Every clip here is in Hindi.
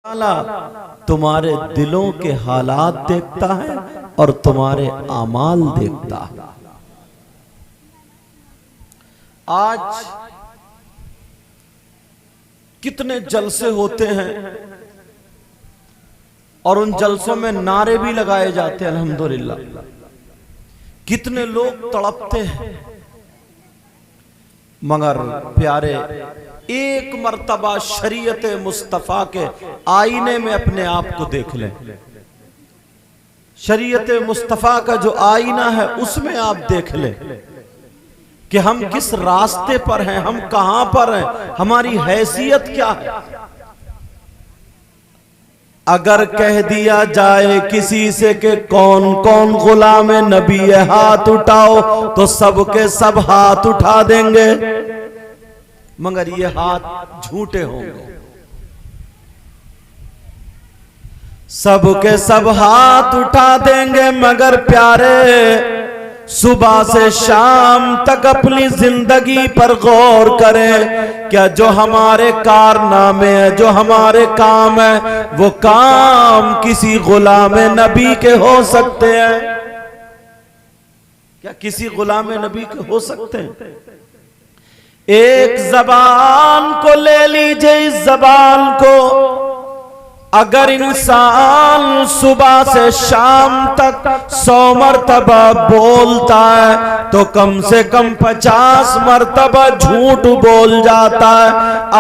ताला तुम्हारे दिलों के हालात देखता है और तुम्हारे आमाल देखता है। आज कितने जलसे होते हैं और उन जलसों में नारे भी लगाए जाते हैं अल्हम्दुलिल्लाह। कितने लोग तड़पते हैं, मगर प्यारे एक मर्तबा शरीयत मुस्तफा के आईने में अपने आप को देख लें। शरीयत मुस्तफा का जो आईना है उसमें आप देख लें कि हम किस रास्ते पर हैं, हम कहां पर हैं, हमारी हैसियत क्या है। अगर कह दिया जाए किसी से कि कौन कौन गुलाम नबी है हाथ उठाओ, तो सबके सब हाथ उठा देंगे, मगर ये हाथ झूठे होंगे। सबके सब हाथ उठा देंगे, मगर प्यारे सुबह से शाम तक अपनी जिंदगी पर गौर करें। क्या जो हमारे कारनामे हैं, जो हमारे काम है, वो काम किसी गुलाम नबी के हो सकते हैं? क्या किसी गुलाम नबी के हो सकते हैं? एक जबान को ले लीजिए, इस जबान को अगर इंसान सुबह से शाम तक 100 मर्तबा बोलता है तो कम से कम 50 मर्तबा झूठ बोल जाता है।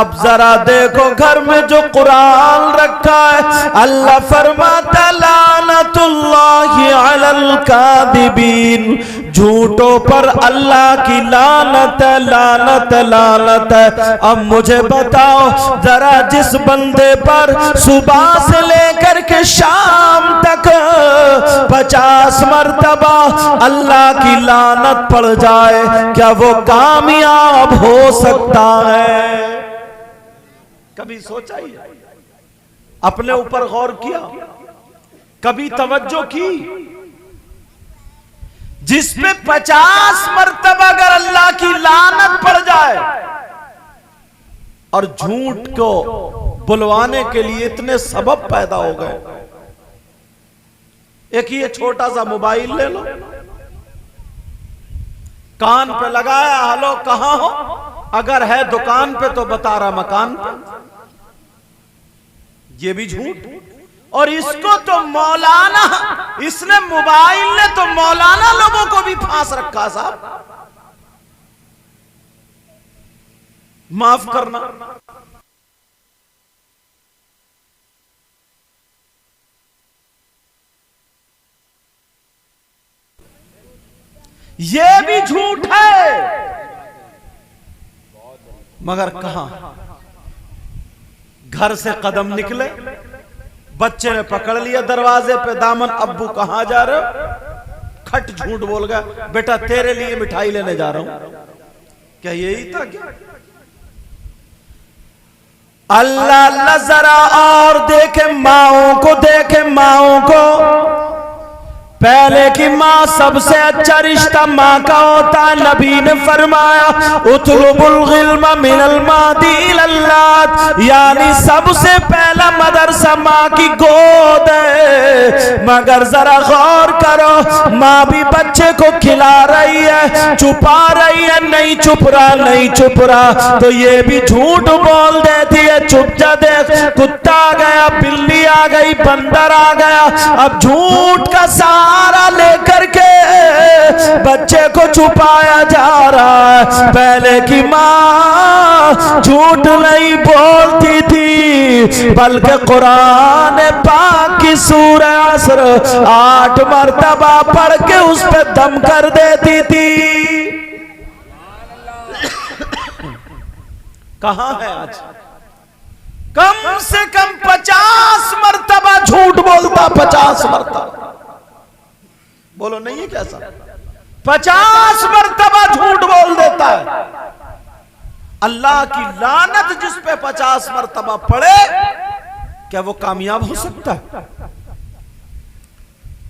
अब जरा देखो घर में जो कुरान रखा है, अल्लाह फरमाता लानतुल्लाहि अलल कादिबीन, झूठों पर अल्लाह की लानत है, लानत लानत है। अब मुझे बताओ जरा, जिस बंदे पर सुबह से लेकर के शाम तक 50 मर्तबा अल्लाह की लानत पड़ जाए, क्या वो कामयाब हो सकता है? कभी सोचा ही, अपने ऊपर गौर किया, कभी तवज्जो की? जिस पे 50 मर्तबा अगर अल्लाह की लानत पड़ जाए और झूठ को बुलवाने के लिए इतने सबब पैदा हो गए। एक ये छोटा सा मोबाइल ले लो, कान पे लगाया, हेलो कहां हो, अगर है दुकान पे तो बता रहा मकान पे, ये भी झूठ। और इसको तो मौलाना, इसने मोबाइल ने तो मौलाना लोगों को भी फांस रखा साहब, माफ करना। ये भी झूठ है, मगर कहां? घर से कदम निकले, बच्चे ने पकड़ लिया दरवाजे पे दामन, अब्बू कहां जा रहे हो? खट झूठ बोल गया, बेटा तेरे लिए मिठाई लेने जा रहा हूं। क्या यही था क्या? अल्लाह अल्लाह जरा और देखे माओं को, देखे माओं को। पहले की माँ सबसे अच्छा रिश्ता माँ का होता है। नबी ने फरमाया उतलुबुल इल्म मिनल मादी इलल्लात, यानी सबसे पहला मदरसा माँ की गोद है। मगर जरा गौर करो, माँ भी बच्चे को खिला रही है, छुपा रही है, नहीं छुप रहा, नहीं छुप रहा, तो ये भी झूठ बोल देती है। चुप जा, देख कुत्ता आ गया, बिल्ली आ गई, बंदर आ गया, अब झूठ का सहारा लेकर के बच्चे को छुपाया जा रहा है। पहले की माँ झूठ नहीं बोलती थी, बल्कि कुरान पाक की सूरह असर 8 मर्तबा पढ़ के उस पे दम कर देती थी। कहां है आज? कम से कम 50 मर्तबा झूठ बोलता, 50 मर्तबा। बोलो नहीं है कैसा? 50 मर्तबा झूठ बोल देता है। अल्लाह की लानत जिस पे 50 मर्तबा पड़े, क्या वो कामयाब हो सकता है?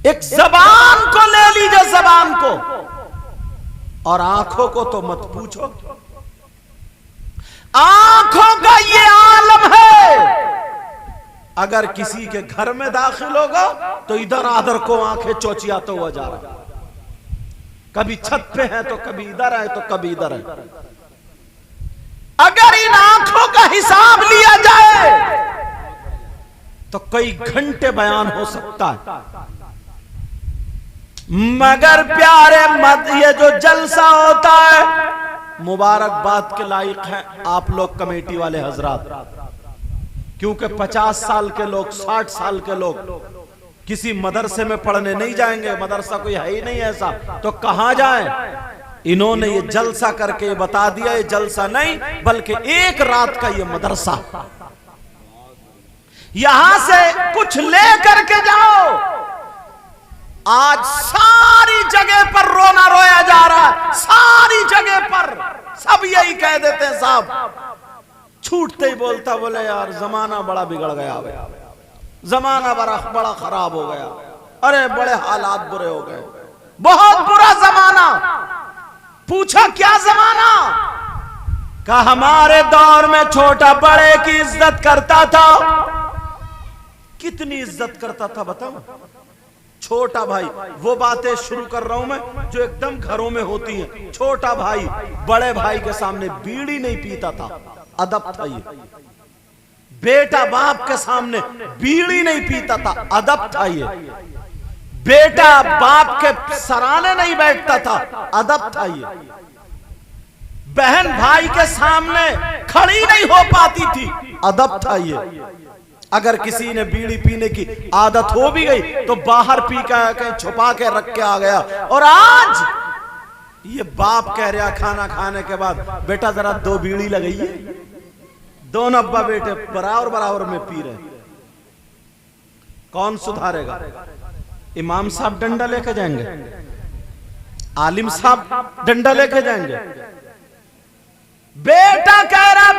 एक जबान को ले लीजिए, जबान को, और आंखों को तो मत पूछो। आंखों का ये आलम है अगर किसी के घर में दाखिल होगा तो इधर आधर को आंखें चौचियाता हुआ जा रहा है, कभी छत पे है तो कभी इधर है तो कभी इधर है। अगर इन आंखों का हिसाब लिया जाए तो कई घंटे बयान हो सकता है, मगर प्यारे मत ये जो जलसा होता है मुबारकबाद के लायक है आप लोग कमेटी वाले हजरात, क्योंकि 50 साल के लोग 60 साल के लोग किसी मदरसे में पढ़ने नहीं जाएंगे, मदरसा कोई है ही नहीं ऐसा, तो कहां जाएं? इन्होंने ये जलसा करके ये बता दिया ये जलसा नहीं बल्कि एक रात का ये मदरसा। यहां से कुछ ले करके जाओ। आज सारी जगह पर रोना रोया जा रहा है, सारी जगह पर सब यही कह देते हैं साहब, छूटते ही बोलता बोले यार जमाना बड़ा बिगड़ गया, जमाना बड़ा खराब हो गया, अरे बड़े हालात बुरे हो गए, बहुत बुरा जमाना। पूछा क्या जमाना? कहा हमारे दौर में छोटा बड़े की इज्जत करता था। कितनी इज्जत करता था बताओ? छोटा भाई, वो बातें शुरू कर रहा हूं मैं जो एकदम घरों में होती हैं। छोटा भाई बड़े भाई के सामने बीड़ी नहीं पीता था, अदब था ये। बेटा बाप के सामने बीड़ी नहीं पीता था, अदब था ये। बेटा बाप के सराहने नहीं बैठता था, अदब था ये। बहन भाई के सामने खड़ी नहीं हो पाती थी, अदब था ये। अगर किसी ने बीड़ी पीने की आदत हो भी गई तो बाहर पी के कहीं छुपा के रख के आ गया। और आज ये बाप कह रहा खाना खाने के बाद बेटा जरा 2 बीड़ी लगाइए, दोनों अब्बा बेटे बराबर बराबर में पी रहे। कौन सुधारेगा? इमाम साहब डंडा लेके जाएंगे, आलिम साहब डंडा लेके जाएंगे। बेटा कह रहा,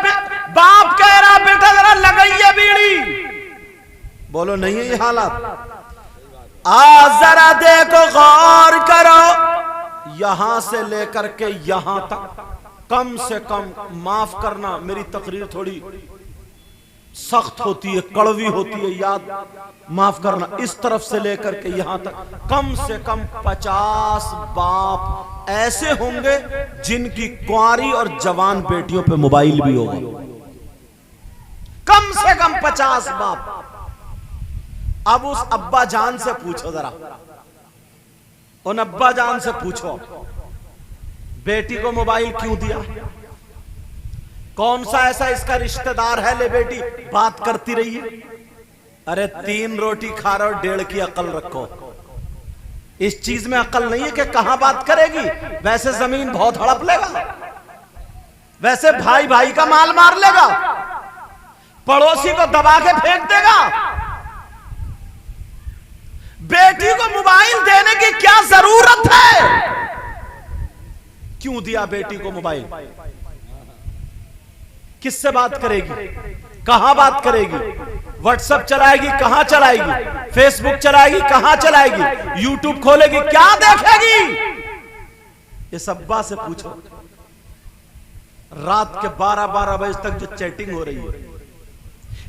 बाप कह रहा बेटा जरा लगाइए बीड़ी, बोलो नहीं है ये हालात। आज जरा देखो गौर करो, यहां से लेकर के यहां तक कम से कम, माफ करना मेरी तकरीर थोड़ी सख्त होती है, कड़वी होती है, याद माफ करना, इस तरफ से लेकर के यहां तक कम से कम 50 बाप ऐसे होंगे जिनकी कुंवारी और जवान बेटियों पे मोबाइल भी होगा। कम से कम 50 बाप। अब उस अब्बा जान से पूछो जरा, उन अब्बा जान से पूछो बेटी को मोबाइल क्यों दिया? कौन सा ऐसा इसका रिश्तेदार है ले बेटी बात करती रही है? अरे 3 रोटी खा रहे हो, 1.5 की अकल रखो। इस चीज में अकल नहीं है कि कहां बात करेगी। वैसे जमीन बहुत हड़प लेगा, वैसे भाई भाई का माल मार लेगा, पड़ोसी को दबा के फेंक देगा। बेटी को मोबाइल देने की क्या जरूरत है? क्यों दिया बेटी को मोबाइल? किससे बात करेगी? कहां बात करेगी? व्हाट्सएप चलाएगी, कहां चलाएगी? फेसबुक चलाएगी, कहां चलाएगी? यूट्यूब खोलेगी, क्या देखेगी? ये सब्बा से पूछो। रात के 12-12 बजे तक जो चैटिंग हो रही है,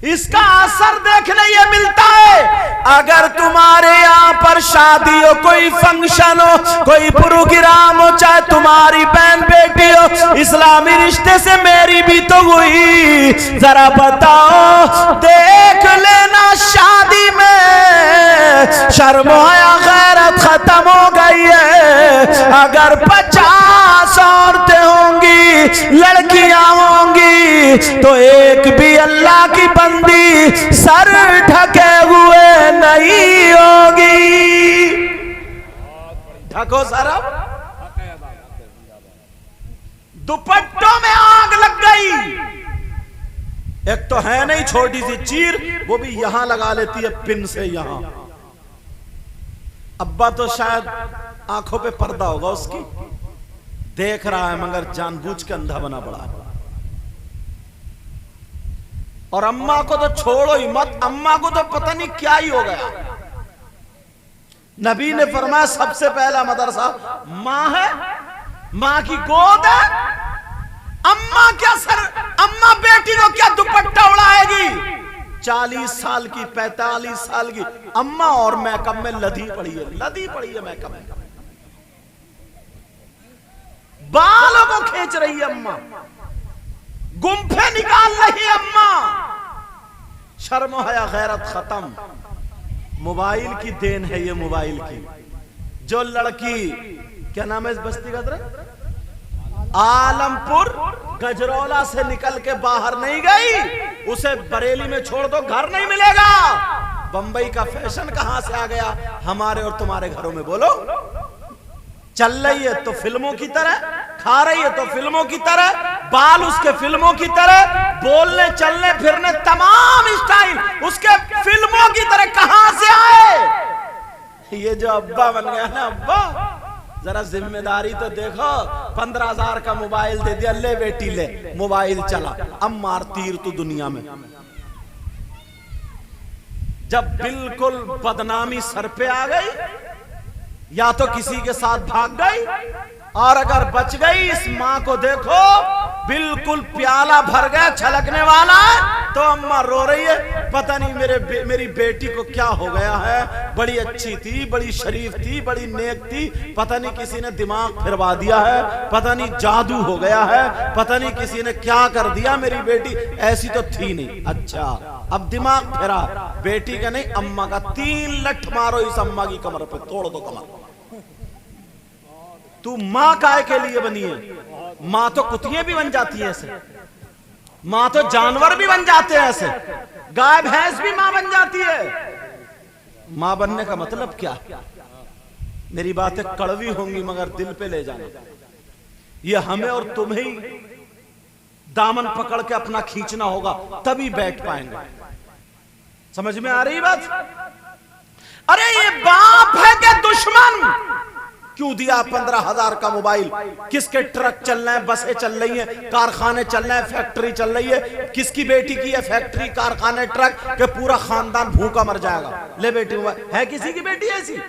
इसका असर देखने ये मिलता है। अगर तुम्हारे यहाँ पर शादी हो, कोई फंक्शन हो, कोई प्रोग्राम हो, चाहे तुम्हारी बहन बेटी हो, इस्लामी रिश्ते से मेरी भी तो हुई, जरा बताओ देख लेना शादी में शर्म या गैरत खत्म हो गई है। अगर 50 औरतें होंगी, लड़कियां होंगी, तो एक भी अल्लाह की बंदी सर ढके हुए नहीं होगी। ढको सर, दुपट्टों में आग लग गई। एक तो है नहीं छोटी सी चीर, वो भी यहां लगा लेती है पिन से यहां। अब्बा तो शायद आंखों पे पर्दा होगा उसकी, देख रहा है मगर जानबूझ के अंधा बना पड़ा है। और अम्मा को तो छोड़ो ही मत, अम्मा को तो पता नहीं क्या ही हो गया। नबी ने फरमाया सबसे पहला मदरसा मां है, मां की गोद है। अम्मा क्या सर, अम्मा बेटी को क्या दुपट्टा उड़ाएगी? 40 साल की 45 साल की अम्मा और मेकअप में लदी पड़ी है मेकअप में, बालों को खींच रही है अम्मा, गुम्फे निकाल रही है अम्मा। शर्म हया गैरत खत्म। मोबाइल की देन है ये, मोबाइल की। जो लड़की, क्या नाम है इस बस्ती का, आलमपुर गजरौला से निकल के बाहर नहीं गई, उसे बरेली में छोड़ दो, घर नहीं मिलेगा। बंबई का फैशन कहां से आ गया हमारे और तुम्हारे घरों में, बोलो। चल रही है तो फिल्मों की तरह, खा रही है तो फिल्मों की तरह, बाल उसके फिल्मों की तरह, बोलने चलने फिरने तमाम स्टाइल उसके फिल्मों की तरह। कहां से आए ये जो अब्बा बन गया ना, अब्बा जरा जिम्मेदारी तो देखो। 15,000 का मोबाइल दे दिया, ले बेटी ले, मोबाइल चला, अब मार तीर तू दुनिया में। जब बिल्कुल बदनामी सर पे आ गई, या तो किसी के साथ भाग गई, और अगर बच गई, इस मां को देखो बिल्कुल प्याला भर गया, छलकने वाला है, तो अम्मा रो रही है, पता नहीं मेरी बेटी को क्या हो गया है, बड़ी अच्छी थी, बड़ी शरीफ थी, बड़ी नेक थी, पता नहीं किसी ने दिमाग फिरवा दिया है, पता नहीं जादू हो गया है, पता नहीं किसी ने क्या कर दिया, मेरी बेटी ऐसी तो थी नहीं। अच्छा, अब दिमाग फिरा, बेटी का नहीं अम्मा का। 3 लठ मारो इस अम्मा की कमर पे, तोड़ दो कमर। तू मां काय के लिए बनी है? मां तो कुतिये भी बन जाती है ऐसे, मां तो जानवर भी बन जाते हैं ऐसे, गाय भैंस भी मां बन जाती है। मां बनने का मतलब क्या? मेरी बातें कड़वी होंगी मगर दिल पे ले जाना। ये हमें और तुम्हें ही दामन पकड़ के अपना खींचना होगा, तभी बैठ पाएंगे। समझ में आ रही बात? अरे ये बाप है क्या दुश्मन? क्यों दिया 15,000 का मोबाइल? किसके ट्रक चल रहे हैं, बसें चल रही हैं, कारखाने चल रहे हैं, फैक्ट्री चल रही है। किसकी बेटी की है फैक्ट्री, कारखाने, ट्रक के पूरा खानदान भूखा मर जाएगा। ले बेटी है किसी की बेटी ऐसी?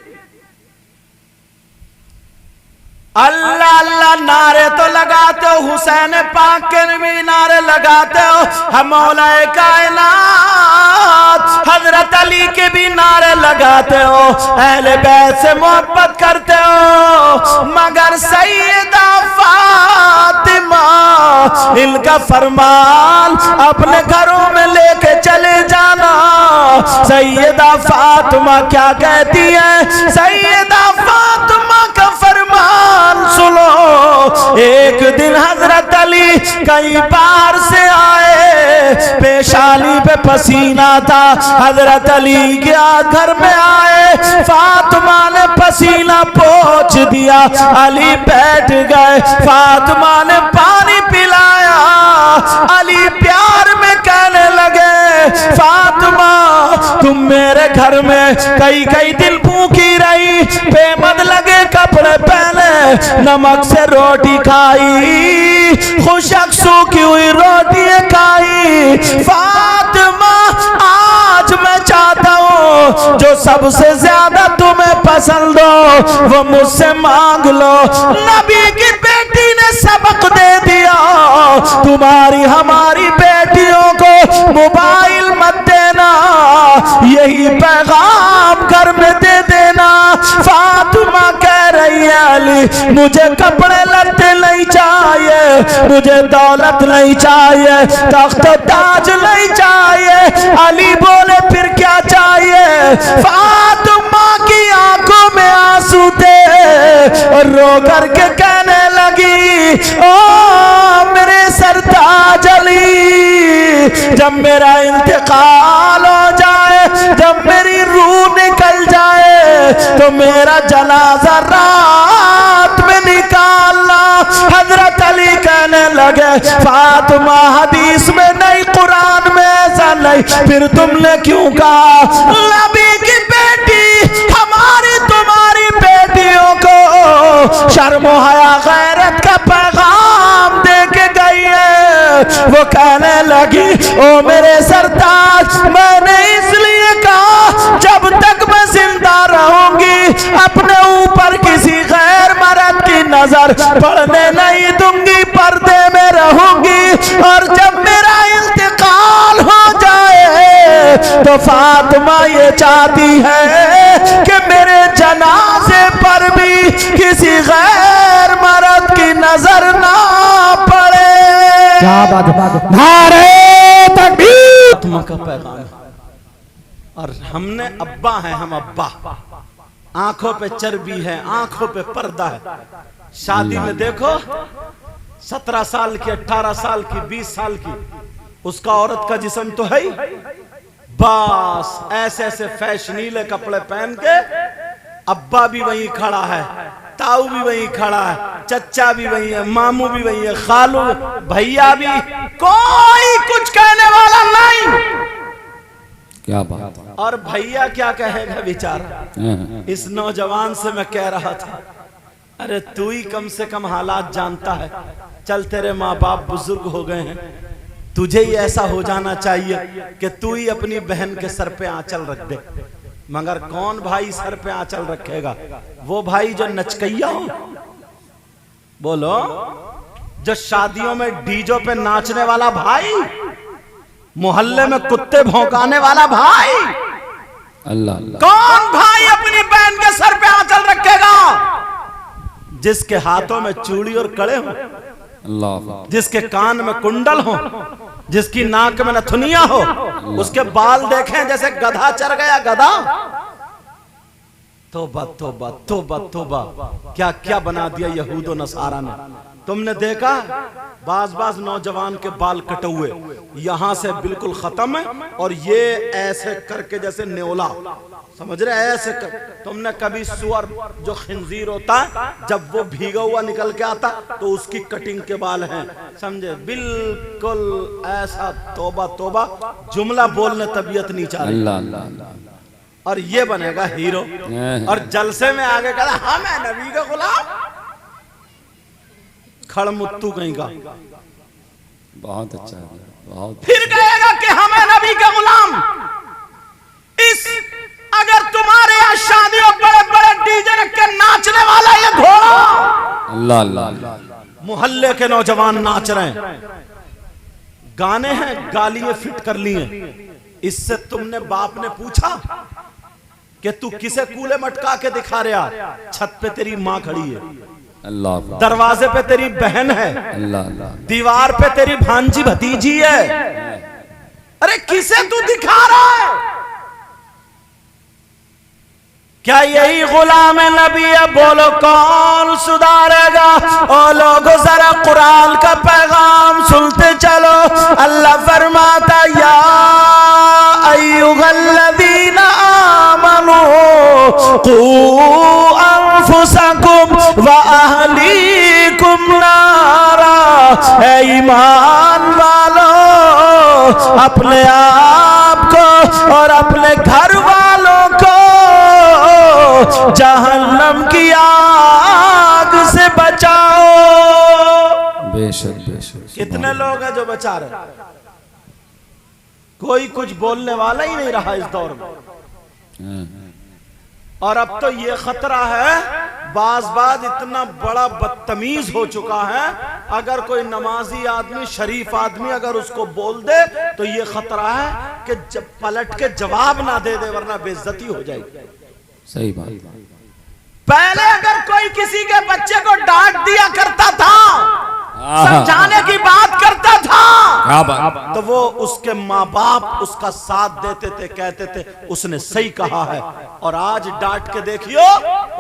अल्लाह अल्लाह नारे तो लगाते हो, हुसैन पाक के भी नारे लगाते हो, हम मौलाए कायनात हजरत अली के भी नारे लगाते हो, अहले बैत से मोहब्बत करते हो, मगर सैयदा फातिमा इनका फरमान अपने घरों में लेके चले जाना। सैयदा फातिमा क्या कहती है? सैयदा फातिमा का फरमान सुनो। एक दिन हजरत अली कई बार से आए, पेशानी पे पसीना था, हजरत अली के घर में आए, फातिमा ने पसीना पोंछ दिया, अली बैठ गए, फातिमा ने पानी पिलाया, अली प्यार में कहने लगे, फातिमा तुम मेरे घर में कई दिन भूखी रही, बेमद लगे कपड़े पहने, नमक से रोटी खाई, खुशक सूखी हुई रोटी खाई। फातिमा आज मैं चाहता हूँ जो सबसे ज्यादा तुम्हें पसंद हो वो मुझसे मांग लो। नबी की बेटी ने सबक दे दिया, तुम्हारी हमारी बेटियों को मोबाइल मत देना, यही पैगाम घर में दे देना। फातिमा कह रही है अली मुझे कपड़े लत्ते नहीं चाहिए, मुझे दौलत नहीं चाहिए, तख्त ताज नहीं चाहिए। अली बोले फिर क्या चाहिए? फातिमा की आंखों में आंसू थे और रो करके कहने लगी, ओ मेरे सरताज अली, जब मेरा इंतकाल हो जाए, जब मेरी रूह निकल जाए तो मेरा जनाजा रात में निकालना। हजरत अली कहने लगे, फातिमा हदीस में नहीं, कुरान में ऐसा नहीं, फिर तुमने क्यों कहा? नबी की बेटी हमारी तुम्हारी बेटियों को शर्म हया गैरत का पैगाम दे के गई है। वो कहने लगी, ओ मेरे सरताज, मैंने इसलिए कहा जब तक मैं जिंदा रहूंगी अपने ऊपर किसी गैर मर्द की नजर पड़ने नहीं दूंगी, पर्दे में रहूंगी, और जब मेरा इंतकाल हो जाए तो फातिमा ये चाहती है कि मेरे जनाजे पर भी किसी गैर मर्द की नजर ना पड़े। क्या बात, नारे तकबीर। फातिमा का पैगाम। और हमने अब्बा है, हम अब्बा, आंखों पे चर्बी है, आंखों पे पर्दा है। शादी में देखो 17 साल की, 18 साल की, 20 साल की, उसका औरत का जिस्म तो है ही, बस ऐसे ऐसे फैशनीले कपड़े पहन के अब्बा भी वहीं खड़ा है, ताऊ भी वहीं खड़ा है, चचा भी वहीं है, मामू भी वहीं है, खालू, भैया भी, कोई कुछ कहने वाला नहीं। क्या बात। और भैया क्या कहेगा बेचारा। इस नौजवान से मैं कह रहा था, अरे तू ही कम से कम हालात जानता है। चल तेरे माँ बाप बुजुर्ग हो गए हैं, तुझे ही ऐसा हो जाना चाहिए कि तू ही अपनी बहन के सर पे आंचल रख दे। मगर कौन भाई सर पे आंचल रखेगा? वो भाई जो नचकैया हो, बोलो, जो शादियों में डीजो पे नाचने वाला भाई, मोहल्ले में कुत्ते भौंकाने वाला भाई, अल्लाह। कौन भाई अपनी बहन के सर पे आंचल रखेगा? जिसके हाथों में चूड़ी और कड़े हो, अल्लाह, जिसके कान में कुंडल हो, जिसकी नाक में नथुनिया हो, उसके बाल देखें जैसे गधा चर गया गधा। तोबा तोबा तोबा तोबा, क्या क्या बना दिया यहूद और नसारा ने। तुमने देखा बाज बाज नौजवान के बाल कटे हुए, यहां से बिल्कुल खत्म है, और ये ऐसे करके जैसे न्योला, समझ रहे, ऐसे कर। तुमने कभी सुअर जो खिंजीर होता है, जब वो भीगा हुआ निकल के आता तो उसकी कटिंग के बाल हैं, समझे, बिल्कुल ऐसा। तोबा तोबा, जुमला बोलने तबीयत नहीं चाह रही। अल्लाह। और ये बनेगा हीरो, और जलसे में आगे कहता हम है नबी का गुलाम। खड़मुत्तू कहीं का। बहुत अच्छा, बहुत। फिर कहेगा कि हम है नबी का गुलाम। इस अगर तुम्हारे यहाँ शादियों बड़े बड़े डीजे रख के नाचने वाला ये घोड़ा, अल्लाह अल्लाह। मोहल्ले के नौजवान नाच रहे हैं, गाने हैं, गालियां फिट कर ली हैं। इससे तुमने बाप ने पूछा कि तू किसे कूले मटका के दिखा रहा? छत पे तेरी माँ खड़ी है, अल्लाह, दरवाजे पे तेरी बहन है, अल्लाह, दीवार पे तेरी भांजी भतीजी है। अरे किसे तू दिखा रहा है? क्या यही गुलाम नबी है? बोलो कौन सुधारेगा? ओ लोगो जरा कुरान का पैगाम सुनते चलो। अल्लाह फरमाता, या अय्युहल्लज़ीना आमनू कू अनफुसकुम व अहलीकुम नारा। ऐ ईमान वालो, अपने आप को और अपने घर वालों को जहन्नम की आग से बचाओ। बेशक बेशक। कितने लोग हैं जो बचा रहे? कोई कुछ बोलने वाला ही नहीं रहा इस दौर में। और अब तो ये खतरा है, बाज इतना बड़ा बदतमीज हो चुका है, अगर कोई नमाजी आदमी, शरीफ आदमी अगर उसको बोल दे तो ये खतरा है कि जब पलट के जवाब ना दे दे, वरना बेइज्जती हो जाएगी। सही बात। पहले अगर कोई किसी के बच्चे को डांट दिया करता था, समझाने की बात करता था, क्या बात, तो वो उसके माँ बाप उसका साथ देते थे, कहते थे उसने सही कहा है। और आज डांट के देखियो,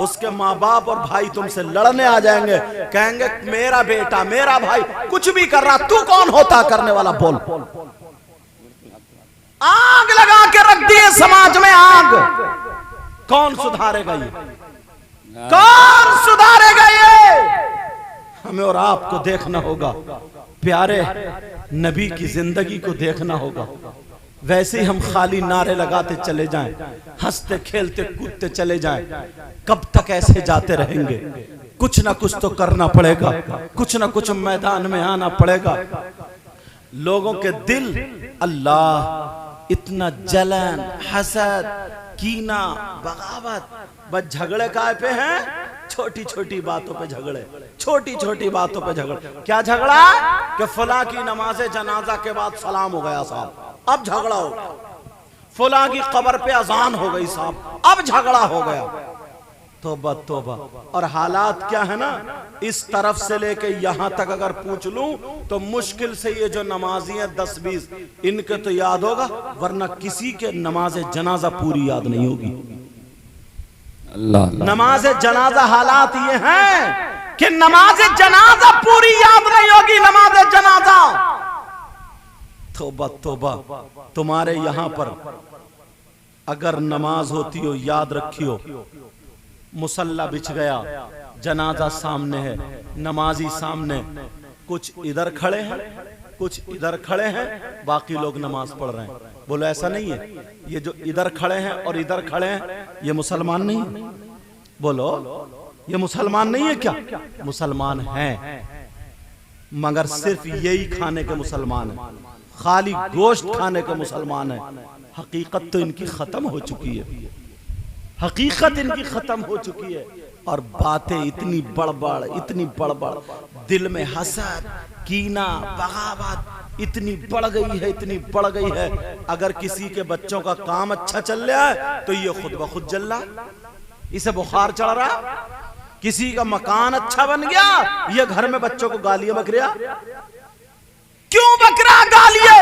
उसके माँ बाप और भाई तुमसे लड़ने आ जाएंगे, कहेंगे मेरा बेटा, मेरा भाई कुछ भी कर रहा, तू कौन होता करने वाला? बोल। आग लगा के रख दिए समाज में, आग। कौन सुधारेगा ये? कौन सुधारेगा ये? हमें और आपको देखना होगा, प्यारे नबी की जिंदगी को देखना होगा। वैसे ही हम खाली नारे लगाते चले जाएं, हंसते खेलते कूदते चले जाएं, कब तक ऐसे जाते रहेंगे? कुछ ना कुछ तो करना पड़ेगा, कुछ ना कुछ मैदान में आना पड़ेगा। लोगों के दिल, अल्लाह, इतना जलन, हसद, कीना, बगावत, बस झगड़े काय पे हैं? छोटी छोटी बातों पे झगड़े, छोटी छोटी बातों पे झगड़े। क्या झगड़ा? कि फला की नमाज़े जनाजा के बाद सलाम हो गया साहब, अब झगड़ा हो। फुला की कब्र पे अजान हो गई साहब, अब झगड़ा हो गया। तोबा तोबा। और हालात क्या है ना, इस तरफ से लेके यहां तक अगर पूछ लूं तो मुश्किल से ये जो नमाजी हैं 10-20 इनके तो याद होगा, वरना किसी के नमाज जनाजा पूरी याद नहीं होगी। अल्लाह नमाज जनाजा हालात ये हैं कि नमाज जनाजा पूरी याद नहीं होगी। नमाज जनाजा, तोबा तोबा। तुम्हारे यहां पर अगर नमाज होती हो, याद रखियो, मुसल्ला बिछ गया, जनाजा सामने है, नमाजी सामने, कुछ इधर खड़े हैं, कुछ इधर खड़े हैं, बाकी लोग नमाज पढ़ रहे हैं। बोलो ऐसा नहीं है? ये जो इधर खड़े हैं और इधर खड़े हैं, ये मुसलमान नहीं है? बोलो ये मुसलमान नहीं है क्या? मुसलमान हैं, मगर सिर्फ यही खाने के मुसलमान हैं, खाली गोश्त खाने के मुसलमान हैं। हकीकत तो इनकी खत्म हो चुकी है, हकीकत इनकी खत्म हो चुकी है। और बातें इतनी बड़बड़, इतनी बड़बड़, दिल में हसद, कीना, बगावत इतनी बढ़ गई है, इतनी बढ़ गई है। अगर किसी के बच्चों का काम अच्छा चल रहा है तो ये खुद ब खुद जल रहा, इसे बुखार चढ़ रहा। किसी का मकान अच्छा बन गया, ये घर में बच्चों को गालियां बक रहा। क्यों बक रहा गालियां?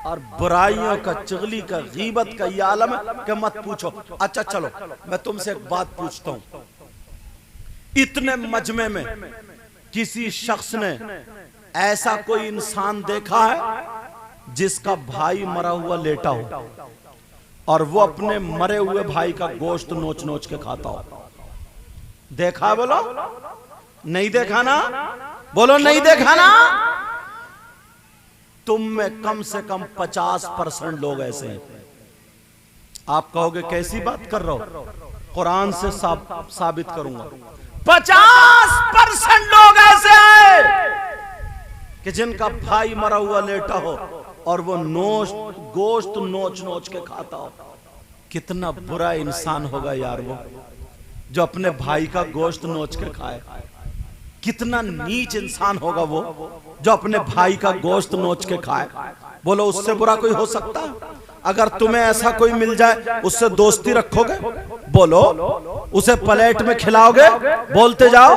और बुराइयों का, चुगली का, गीबत का ये आलम है कि मत पूछो। अच्छा चलो मैं तुमसे एक बात पूछता हूं, इतने मजमे में किसी शख्स ने ऐसा कोई इंसान देखा है जिसका भाई मरा हुआ लेटा हो और वो अपने मरे हुए भाई का गोश्त नोच नोच के खाता हो? देखा? बोलो नहीं देखा ना? बोलो नहीं देखा ना? तुम में कम से कम 50% लोग ऐसे हैं। आप कहोगे कैसी बात कर रहे हो? कुरान से साबित करूंगा। 50% लोग ऐसे हैं कि जिनका भाई मरा हुआ लेटा हो और वो गोश्त नोच नोच के खाता हो। कितना बुरा इंसान होगा यार वो जो अपने भाई का गोश्त नोच के खाए। कितना नीच इंसान होगा वो जो अपने भाई का गोश्त नोच के खाए। बोलो उससे बुरा कोई हो सकता है? अगर तुम्हें ऐसा कोई मिल जाए, उससे दोस्ती रखोगे? बोलो उसे प्लेट में खिलाओगे? बोलते जाओ।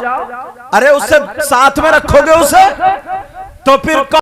अरे उससे साथ में रखोगे उसे? तो फिर